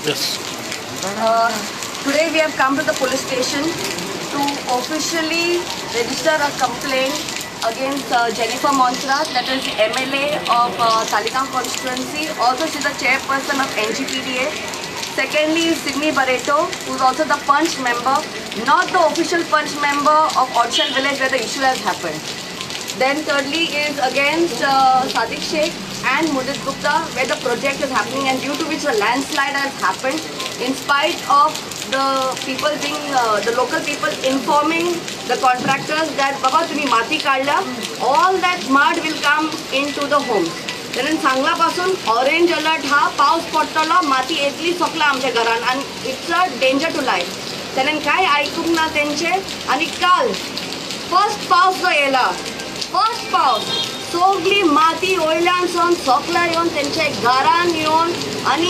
Yes. Today we have come to the police station to officially register a complaint against Jennifer Monserrat, that is MLA of Talegaon constituency. Also, she is the chairperson of NGPDA. Secondly is Sydney Barreto, who is also the Punch member, not the official Punch member of Odshell village where the issue has happened. Then thirdly is against Sadiq Sheikh and Mudit Gupta, where the project is happening and due to which a landslide has happened, in spite of the people being, the local people informing the contractors that Baba तुम्ही माती काढला, all that mud will come into the homes. कारण सांगलापासून orange alert हा पाऊस पडटलो, माती येतली सकला आमच्या घरान आणि it's a danger to life. कारण काय ऐकूंक ना तेंचे. आणि काल फर्स्ट पाऊस जो येला, फर्स्ट पाऊस सगळी माती वयल्यान सावन सकला येवन तेंचे घरान येवन आणि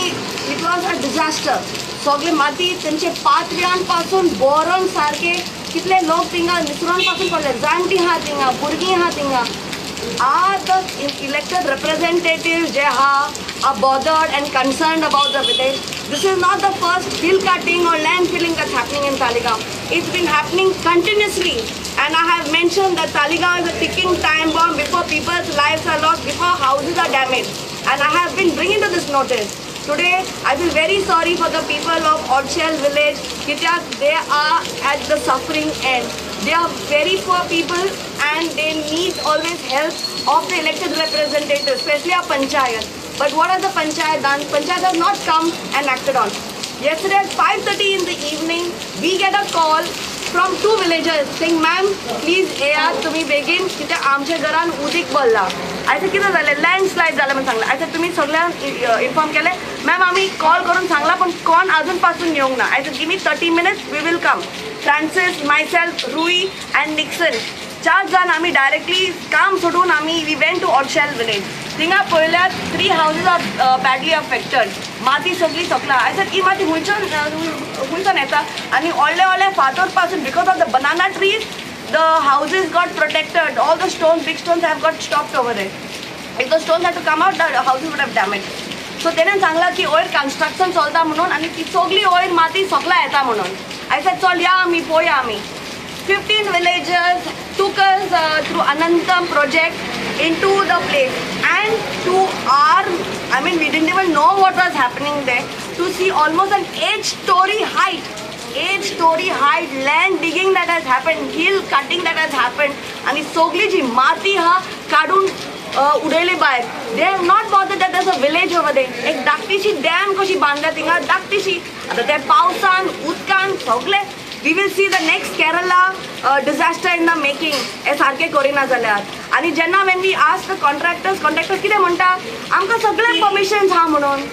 इट वॉज अ डिझास्टर. सगळे माती तेंचे पातव्यांपासून बोरण सारखे कितले लोक थिंगा निसरून पासून पडले, जाणटी हा थिंगा, भुरगीं हा थिंगा. Are the elected representatives they are bothered and concerned about the village? This is not the first hill cutting or land filling that's happening in Talegaon. It's been happening continuously, and I have mentioned that Talegaon is a ticking time bomb before people's lives are lost, before houses are damaged, and I have been bringing to this notice. Today, I feel very sorry for the people of Odshell village. They are at the suffering end. They are very poor people and they need always help of the elected representatives, especially our panchayat. But what has the panchayat done? Panchayat has not come and acted on. Yesterday at 5:30 in the evening, we get a call from two villagers saying, "Ma'am, please येयात तुम्ही बेगीन, कित्याक आमच्या घरान उदीक भरला." आयज कितें जालें, लँडस्लायड जालें म्हणून सांगलें. आयज तुमी सगळ्यांक इन्फॉर्म केलें. मॅम आम्ही कॉल करून सांगला पण कोण अजून पासून येवंक ना. आयज give me 30 minutes, we will come. Francis, myself, Rui and Nixon, 4 जाण आम्ही डायरेक्टली काम सोडून आम्ही we went to Odxel village. थिंगा पळयल्यार 3 houses आर बॅडली अफेक्टेड. माती सगळी सकला. आयज ही माती हुंयच्यान येता आनी व्हडले व्हडले फातर पासून because of the banana trees the houses got protected. All the stones, big stones have got stopped over there. If the stones had to come out, the houses would have damaged. So तेणें सांगला की वयर construction चलता म्हणून आनी ती सगळी वयर माती सकला येता म्हणून. I said चल या आमी पळोवया आमी. 15 villagers took us through Anantam project into the place, and to our, I mean, we didn't even know what was happening there, to see almost an 8-story height. 8-story height land digging that has happened, hill cutting that has happened, आणि सगळी जी माती हा काढून उडयली भायर. They have not bothered that there's a village over there. एक धाकटीशी dam कशी बांदल्या थिंगा, धाकटीशी. आता त्या पावसान उदकान सगळे we will see the next Kerala disaster in the making. हे सारखे करिना जाल्यार. आणि जेन्ना when we ask the contractors कितें म्हणटा, आमकां सगळे परमिशन्स हा म्हणून.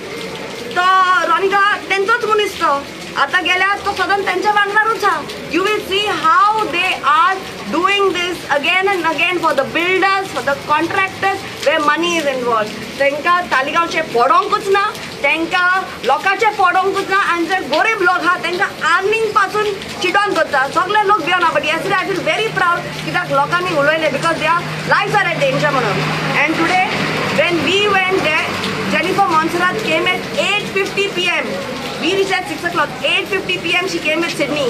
तो रॉनिका तेंचोच मनीस तो आता गेल्यार तो सदन त्यांच्या वांगडारूच हा. You will see how they are doing this again and again for the builders, for the contractors, where money is involved. तांकां तालिगांवचे फोडोंकूच ना, तांकां लोकांचे फोडोंकूच ना, आनी जे गरीब लोक हा तांकां अर्निंग पासून चिडोन करता. सगळे लोक भिवना. But yesterday I feel very proud कित्याक लोकांनी उलयलें because they are lifes are at danger म्हणून. And today when we went there, Jennifer Monserrat came at 8:50 p.m. We reached at 6 o'clock. 8:50 p.m. she came with Sydney,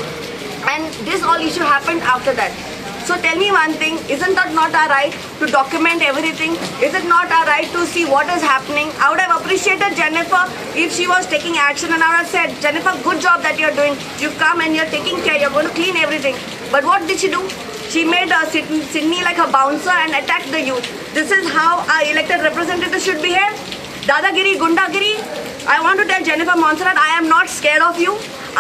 and this all issue happened after that. So tell me one thing, isn't that not our right to document everything? Is it not our right to see what is happening? I would have appreciated Jennifer if she was taking action, and I would have said, Jennifer, good job that you're doing. You've come and you're taking care, you're going to clean everything. But what did she do? She made Sydney like a bouncer and attacked the youth. This is how our elected representatives should behave. Dadagiri, Gundagiri. I want to tell Jennifer Monserrat, I am not scared of you.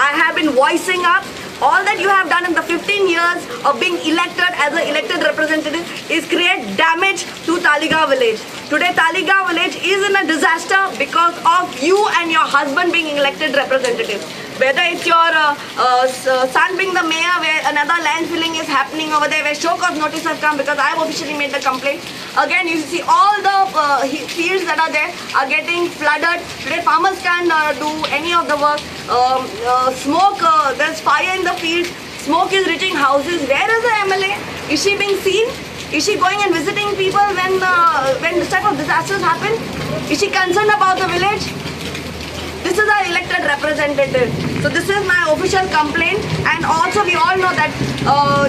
I have been voicing up. All that you have done in the 15 years of being elected as an elected representative is create damage to Talegaon village. Today Talegaon village is in a disaster because of you and your husband being elected representative. Whether it's your son being the mayor, where another land filling is happening over there, where show cause notice has come because I have officially made the complaint. Again, you see all the fields that are there are getting flooded. Today farmers can't do any of the work. Smoke, there's fire in the field. Smoke is reaching houses. Where is the MLA? Is she being seen? Is she going and visiting people when this type of disasters happen? Is she concerned about the village? This is our elected elected representative. So this is my official complaint, and also we all know that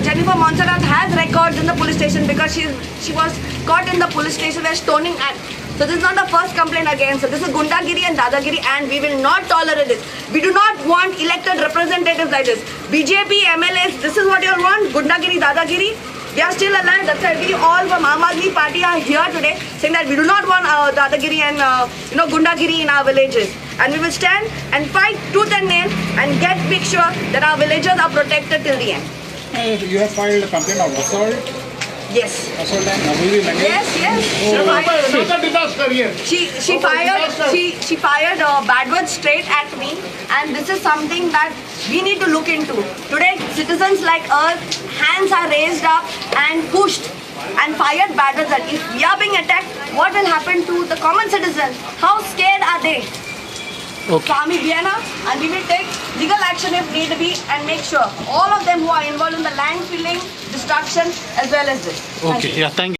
Jennifer Montserrat has records in the police station because she was caught in the police station where stoning act. So this is not the first complaint against her. This is Gundagiri and Dadagiri, and we will not tolerate this. We do not want elected representatives like this. BJP, MLAs, this is what you all want? Gundagiri, Dadagiri? We are still alive. That's why we all from Aam Aadmi Party are here today saying that we do not want Dadagiri and Gundagiri in our villages. And we will stand and fight tooth and nail and make sure that our villages are protected till the end. You have filed a complaint of assault? Yes. Assault and abuse language? Yes. Another disaster here. She fired bad words straight at me, and this is something that we need to look into. Today, citizens like us, hands are raised up and pushed and fired bad words. That if we are being attacked, what will happen to the common citizen? How scared are they? So Army Vienna, and we will take legal action if need be and make sure all of them who are involved in the land filling, destruction as well as this. Okay, yeah, thank you.